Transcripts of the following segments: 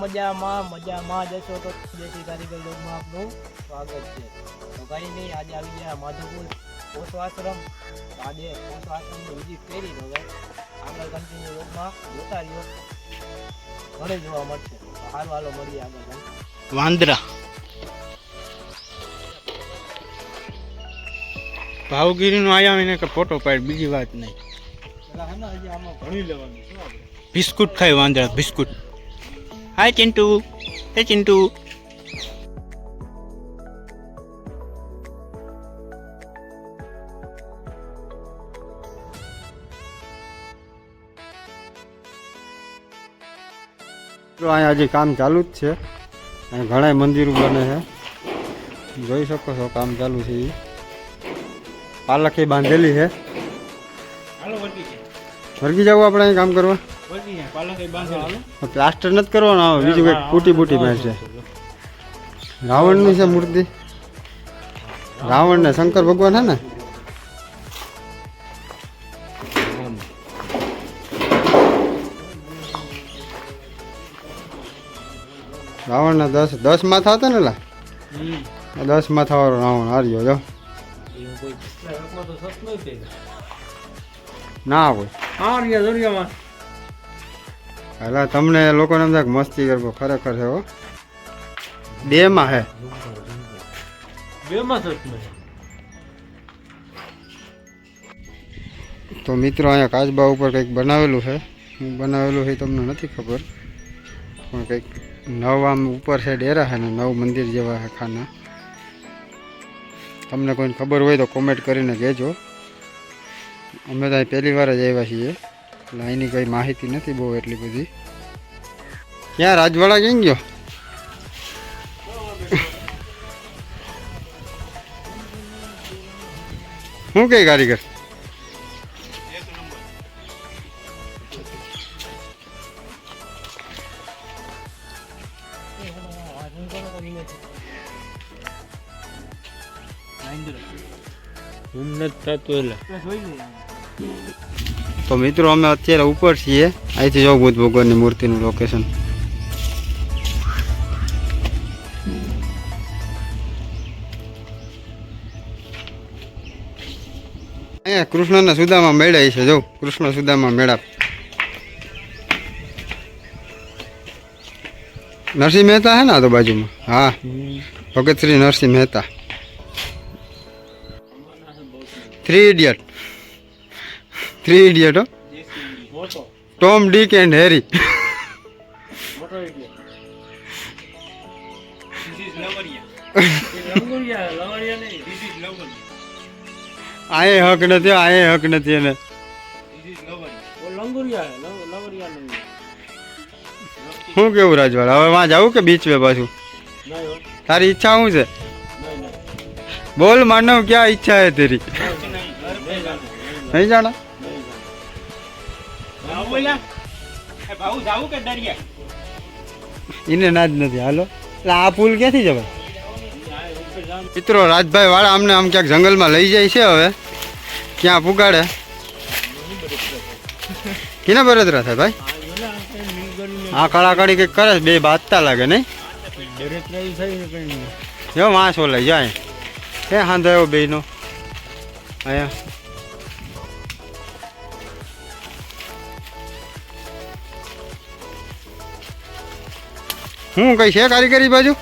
મજામાં જશો તો દેશી કારીગર લોગમાં આપનું સ્વાગત છે। તો કંઈ નહીં, આજે આવી ગયા માધવપુર ઓશો આશ્રમ। આજે ઓશો આશ્રમની વિઝિટ કરી તો હવે આગળ કન્ટિન્યુ લોગમાં જોતા રહ્યો, ઘરે જોવા મળશે। તો હાલો હાલો મળીએ આગળ। વાંદરા ભાવગીરીનો આયા એને કે ફોટો પાડ, બીજી વાત નહીં। બિસ્કુટ ખાય વાંદરા, બિસ્કુટ। હાય ચિંટુ, હે ચિંટુ। અહીંયા હજી કામ ચાલુ જ છે, અહીં ઘણા મંદિરો બને છે, જોઈ શકો છો કામ ચાલુ છે। પાલખી બાંધેલી છે, વર્ગી જવું આપણે અહીં કામ કરવા। પ્લાસ્ટર નથી કરવાનો, બીજું કંઈક ફૂટી બૂટી બાંધ છે। રાવણની છે મૂર્તિ, રાવણ ને શંકર ભગવાન છે ને। રાવણ ના 10 માથા હતા ને, 10 માથા વાળો રાવણ હાર્યો જો ના હોય। એટલે તમને લોકોને એમ થાય કે મસ્તી કરવો, ખરેખર છે હો, 2 માં હે। તો મિત્રો અહીંયા કાચબા ઉપર કંઈક બનાવેલું છે, હું બનાવેલું છે તમને નથી ખબર, પણ કંઈક 9 આમ ઉપર છે ડેરા છે ને 9 મંદિર જેવા છે ખાના। તમને કોઈને ખબર હોય તો કોમેન્ટ કરીને કહેજો। અમે તો અહીં પહેલી વાર જ આવ્યા છીએ, એટલે અહીંની કંઈ માહિતી નથી બહુ એટલી બધી। ક્યાં રાજવાડા ક્યાં ગયો? શું કઈ કારીગર? તો મિત્રો અમે અત્યારે ઉપર છીએ, અહીંથી જો બુદ્ધ ભગવાનની મૂર્તિનું લોકેશન। અહીંયા કૃષ્ણના સુદામા મેળા છે, જો કૃષ્ણ સુદામા મેળા। નરસિંહ મહેતા હે ને આ તો બાજુમાં, હા ભગત શ્રી નરસિંહ મહેતા। 3 ઇડિયટ હો, ટોમ ડીક એન્ડ હેરી। આએ હક નથી, આએ હક નથી એને। શું કેવું રાજવાડા, હવે વાં જવું કે બીચ વે પાછું? તારી ઈચ્છા શું છે? બોલ માનવ, ક્યાં ઈચ્છા है तेरी? नहीं जाना? એને ના જ નથી, હાલો। એટલે આ પુલ ક્યાંથી જવાય? મિત્રો રાજભાઈ વાળા અમને આમ ક્યાંક જંગલમાં લઈ જાય છે, હવે ક્યાં પુગાડે? કેના બળતરા થાય ભાઈ? હા કળાકળી કંઈક કરે, 2 બાજતા લાગે નહીં? જો વાંસ ઓલાઈ જાય હે, હાંધો એવો 2 નો અહીંયા। હું કઈ છે કારીગરી બાજુ?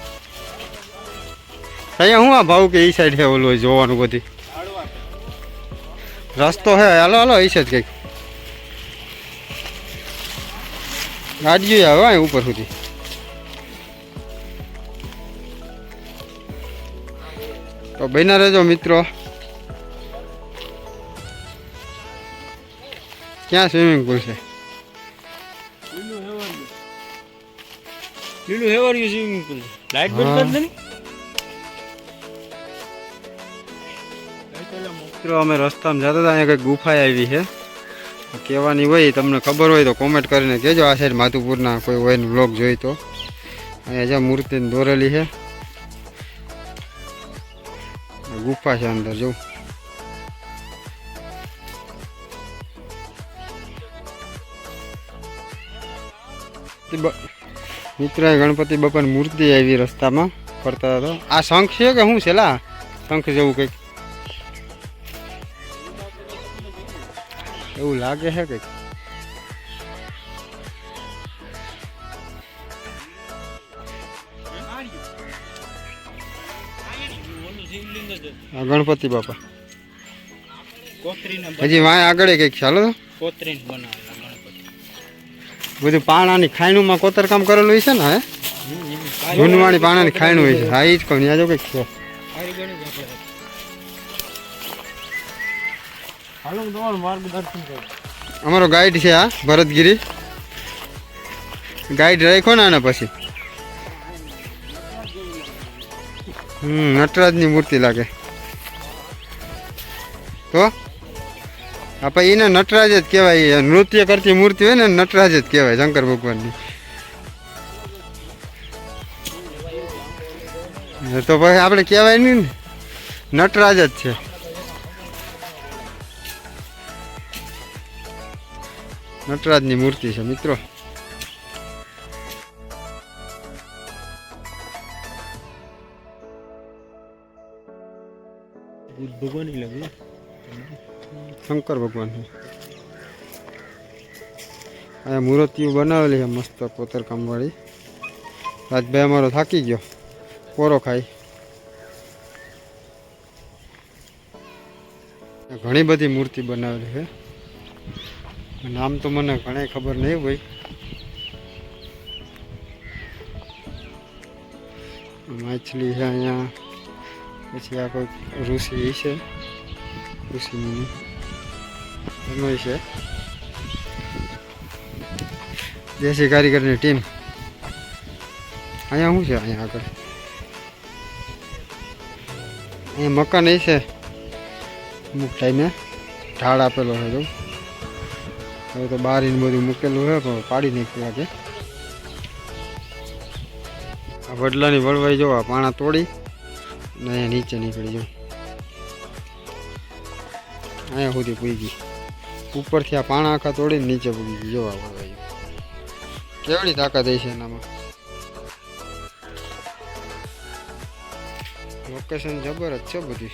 અહીંયા હું આ ભાવ કે એ સાઈડ છે ઓલું જોવાનું બધી રસ્તો હે, હાલો હાલો એ છે જ કંઈક ગાડીઓ આવે ઉપર સુધી। તો બન્યા રહેજો મિત્રો। ક્યાં સ્વિમિંગ પુલ છે? લીલું હેવાળિયું સ્વિમિંગ પુલ, લાઈટ બંધ કરી દે ને। મિત્રો અમે રસ્તામાં જતા હતા, અહીંયા કંઈક ગુફા આવી છે, કહેવાની હોય તમને ખબર હોય તો કોમેન્ટ કરીને કહેજો। આ સાઈડ માધુપુરના કોઈ હોય ને વ્લોગ જોઈ તો। અહીંયા જ્યાં મૂર્તિ દોરેલી છે, ગુફા છે અંદર, જો મિત્રો ગણપતિ બાપાની મૂર્તિ આવી રસ્તામાં ફરતા હતા. આ શંખ છે કે શું છે લા? શંખ જેવું કંઈક એવું લાગે છે કંઈક. આ ગણપતિ બાપા હજી વાય આગળ કંઈક ચાલો બધું પાણાની ખાયણુંમાં કોતરકામ કરેલું હોય છે ને હે જૂનવાણી પાણાની ખાયણું હોય છે. હા એ જ કહું ત્યાં જો કંઈક છે. હાલો હું તમારું માર્ગદર્શન કરું. અમારો ગાઈડ છે આ ભરતગીરી ગાઈડ રાખ્યો ને આને પછી નટરાજની મૂર્તિ લાગે તો આપણે એને નટરાજ જ કહેવાય. નૃત્ય કરતી મૂર્તિ હોય ને નટરાજ જ કહેવાય શંકર ભગવાનની. તો પછી આપણે કહેવાય નહીં ને નટરાજ જ છે. નટરાજની મૂર્તિ છે મિત્રો. શંકર ભગવાન અહીંયા મૂર્તિઓ બનાવેલી છે મસ્ત કોતરકામ વાળી. રાજભાઈ અમારો થાકી ગયો કોરો ખાઈ. ઘણી બધી મૂર્તિ બનાવેલી છે. નામ તો મને ઘણા ખબર નહીં હોય. માછલી છે અહીંયા. પછી આ કોઈ ઋષિ છે ઋષિમુનિ એનો છે. દેશી કારીગરની ટીમ અહીંયા શું છે? અહીંયા આગળ અહીંયા મકાન છે. અમુક ટાઈમે ઢાળ આપેલો છે તો હવે તો બારીને બધું મૂકેલું છે પણ પાડી નાખ્યું લાગે. આ વડલાની વળવાઈ જો આ પાણા તોડી ને અહીંયા નીચે નીકળી જાઉં. અહીંયા સુધી પૂગી ગઈ. ઉપરથી આ પાણા આખા તોડીને નીચે પૂગી ગઈ. જોવા વળવાઈ કેવડી તાકાત છે એનામાં. લોકેશન જબર જ છે બધી.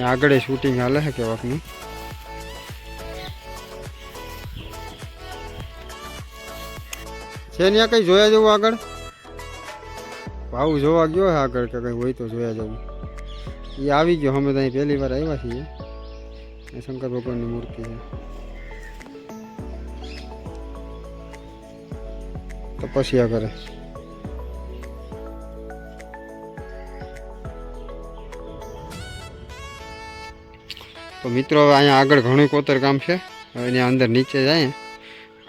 આગળ શૂટિંગ હાલે છે કેવાકનું. છે ત્યાં કઈ જોયા જવું આગળ? ભાવ જોવા ગયો છે આગળ કે કઈ હોય તો જોયા જવું. એ આવી ગયો. અમે ત્યાં પહેલી વાર આવ્યા છીએ. શંકર ભગવાનની મૂર્તિ છે. તપસ્યા કરે. તો મિત્રો હવે અહીંયા આગળ ઘણું કોતરકામ છે. હવે એની અંદર નીચે જાય.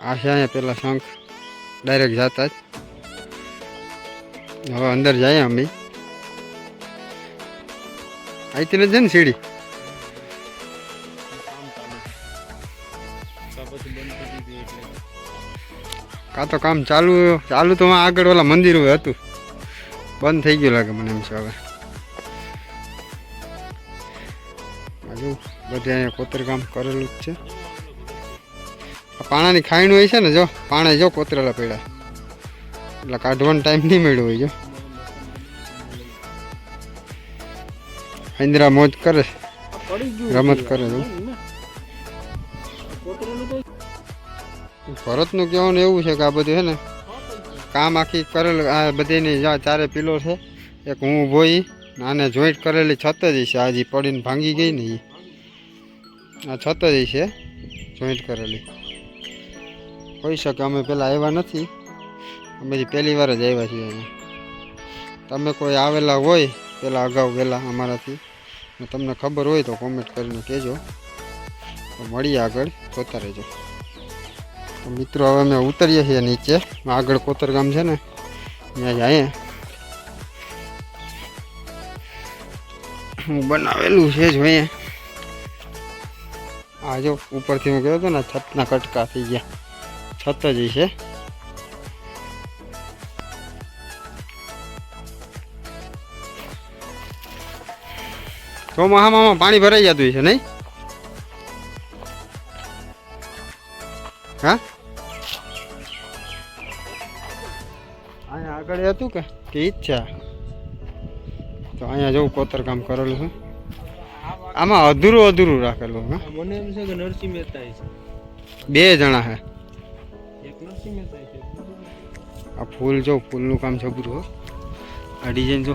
આ છે અહીંયા પેલા શંખ ડાયરેક્ટ જતા જ. હવે અંદર જાય અમે. અહીંથી નથી ને સીડી. કાં તો કામ ચાલુ તો આગળ ઓલા મંદિર હતું બંધ થઈ ગયું લાગે મને એમ છે. હવે હજુ બધે અહીંયા કોતરકામ કરેલું જ છે. પાણાની ખાયણું હોય છે ને જો પાણે જો કોતરેલા પડ્યા એટલે કાઢવાનો ટાઈમ નહીં મળ્યો હોય. જો ઇન્દ્રા મોજ કરે રમત કરે. જો ભરતનું કહેવાનું એવું છે કે આ બધું છે ને કામ આખી કરેલું. આ બધીની ચારે પિલો છે. એક હું ઊભો આને જોઈન્ટ કરેલી છત જ છે. આ જે પડીને ભાંગી ગઈ ને આ છત જ છે જોઈન્ટ કરેલી. હોઈ શકે અમે પહેલાં આવ્યા નથી. અમે પહેલી વાર જ આવ્યા છીએ અહીંયા. તમે કોઈ આવેલા હોય પહેલાં અગાઉ વહેલા અમારાથી તમને ખબર હોય તો કોમેન્ટ કરીને કહેજો. તો મળીએ આગળ જોતા રહેજો. તો મિત્રો હવે અમે ઉતરીએ છીએ નીચે. આગળ કોતરગામ છે ને ત્યાં જઈએ. હું બનાવેલું છે જોઈએ. આ જો ઉપરથી હું ગયો હતો ને છતના કટકા થઈ ગયા. છત જ છે. ચોમાસામાં પાણી ભરાઈ જતું છે નહીં? હતું કે ઈચ્છા. તો અહીંયા જવું કોતરકામ કરેલું છે. આમાં અધૂરું રાખેલું હા. મને એમ છે કે નરસિંહ મહેતા છે. 2 જણા હે. એક નરસિંહ મહેતા છે. આ ફૂલ જો ફૂલનું કામ જબરું હો. આ ડિઝાઇન જો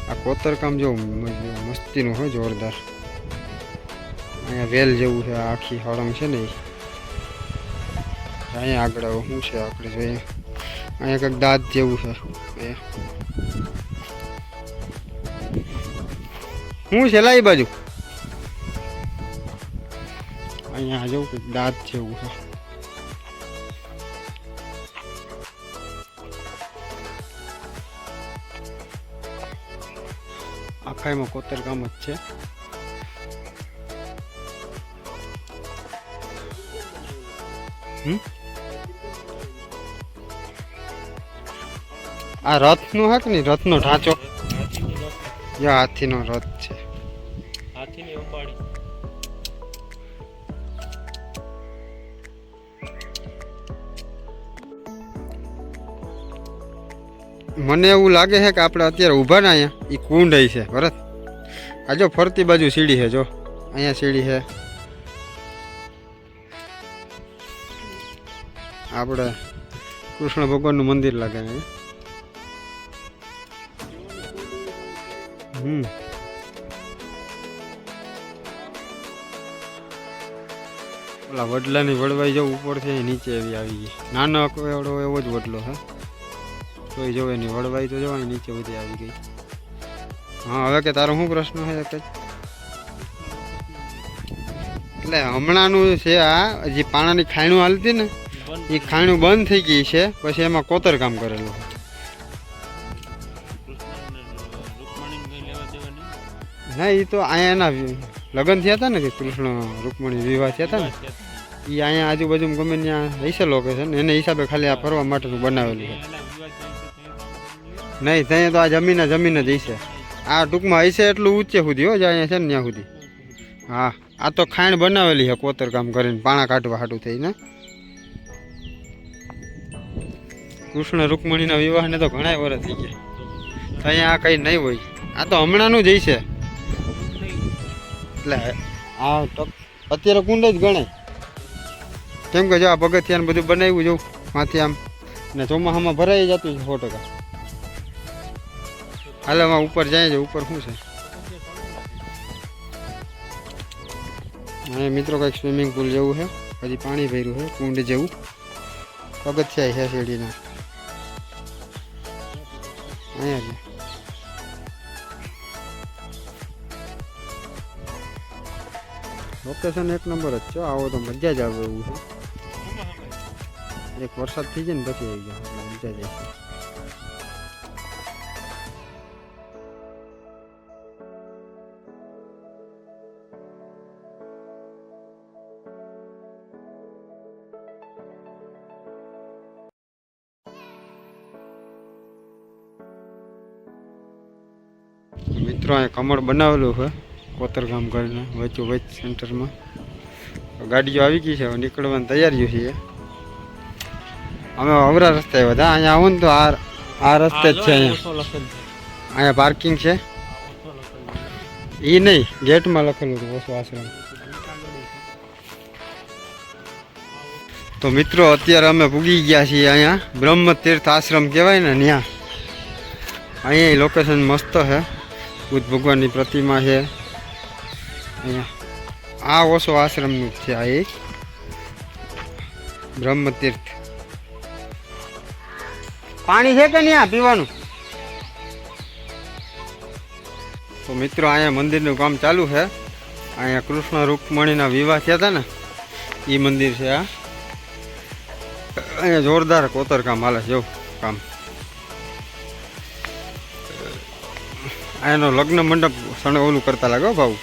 આ કોતરકામ જો મસ્તીનું હોય જોરદાર. અહીંયા વેલ જેવું છે આખી હળંગ છે ને અહીંયા આગળ શું છે આપણે જોઈએ. અહીંયા કંઈક દાંત જેવું છે શું છે લા એ બાજુ. અહીંયા જેવું કંઈક દાંત જેવું છે. આખાઈમાં કોતરકામ જ છે. આ રથનો હક ને રથનો ઢાંચો હાથીનો રથ છે. હાથીની અંબાડી. મને એવું લાગે છે કે આપણે અત્યારે ઊભા ને અહીંયા એ કુંડ છે ભરત. આ જો ફરતી બાજુ સીડી છે જો અહીંયા સીડી છે. આપણે કૃષ્ણ ભગવાનનું મંદિર લાગે છે. ઓલા વડલાની વડવાઈ જો ઉપરથી નીચે એવી આવી ગઈ. નાનો એવડો એવો જ વડલો છે તોય જો એની વડવાઈ તો જવાની નીચે બધી આવી ગઈ. હા હવે કે તારો શું પ્રશ્ન છે કે એટલે હમણાંનું છે આ હજી પાણાની ખાયણું હાલતી ને એ ખાયણું બંધ થઈ ગઈ છે પછી એમાં કોતરકામ કરેલું. ના એ તો અહીંયા એના લગ્ન થયા હતા ને કે કૃષ્ણ રૂકમણી વિવાહ થયા હતા ને એ અહીંયા આજુબાજુ ગમે ત્યાં હશે લોકેશન એને હિસાબે ખાલી આ ફરવા માટેનું બનાવેલું છે. નહીં ત્યાં તો આ જમીન જ હશે. આ ટૂંકમાં હશે એટલું ઊંચે સુધી હો જ અહીંયા છે ને ત્યાં સુધી. હા આ તો ખાણ બનાવેલી છે કોતરકામ કરીને પાણા કાઢવા હાટું થઈને. કૃષ્ણ રૂકમણીના વિવાહને તો ઘણા વર્ષ થઈ ગયા. તો અહીંયા આ કંઈ નહીં હોય. આ તો હમણાંનું જ હશે. એટલે આ અત્યારે કુંડ જ ગણાય કેમ કે જો આ પગથિયાને બધું બનાવ્યું જવું માંથી આમ ને ચોમાસામાં ભરાઈ જતું છે 100%. હાલ આમાં ઉપર જાય છે. ઉપર શું છે અને મિત્રો કંઈક સ્વિમિંગ પુલ જેવું છે. હજી પાણી ભર્યું છે કુંડ જેવું. પગથિયા છે શેરડીના અહીંયા છે. લોકેશન એક નંબર જ છે. આવો તો મજા જ આવે એવું છે. એક વરસાદ થઈ જાય ને પછી આવી જાય મજા જ આવે. મિત્રો અહીંયા કમળ બનાવેલું છે કોતરકામ કરીને વચ્ચોવચ્ચ સેન્ટરમાં. ગાડીઓ આવી ગઈ છે હવે નીકળવાની તૈયારીઓ છીએ. અમે અવરા રસ્તે બધા અહીંયા આવો ને તો આ રસ્તે જ છે. અહીંયા પાર્કિંગ છે એ નહીં ગેટમાં લખેલું હતું ઓછો આશ્રમ. તો મિત્રો અત્યારે અમે પૂગી ગયા છીએ અહીંયા બ્રહ્મ તીર્થ આશ્રમ કહેવાય ને ત્યાં. અહીંયા લોકેશન મસ્ત છે. બુદ્ધ ભગવાનની પ્રતિમા છે અહીંયા. આ ઓછો આશ્રમનું જ છે. આ એક બ્રહ્મ તીર્થ. પાણી છે કે નહીં પીવાનું? તો મિત્રો અહીંયા મંદિરનું કામ ચાલુ છે. અહીંયા કૃષ્ણ રૂકમણીના વિવાહ થયા હતા ને એ મંદિર છે આ. અહીંયા જોરદાર કોતરકામ હાલે છે. જો કામ અહીંયાનો લગ્ન મંડપ સણ ઓલું કરતા લાગો ભાવ.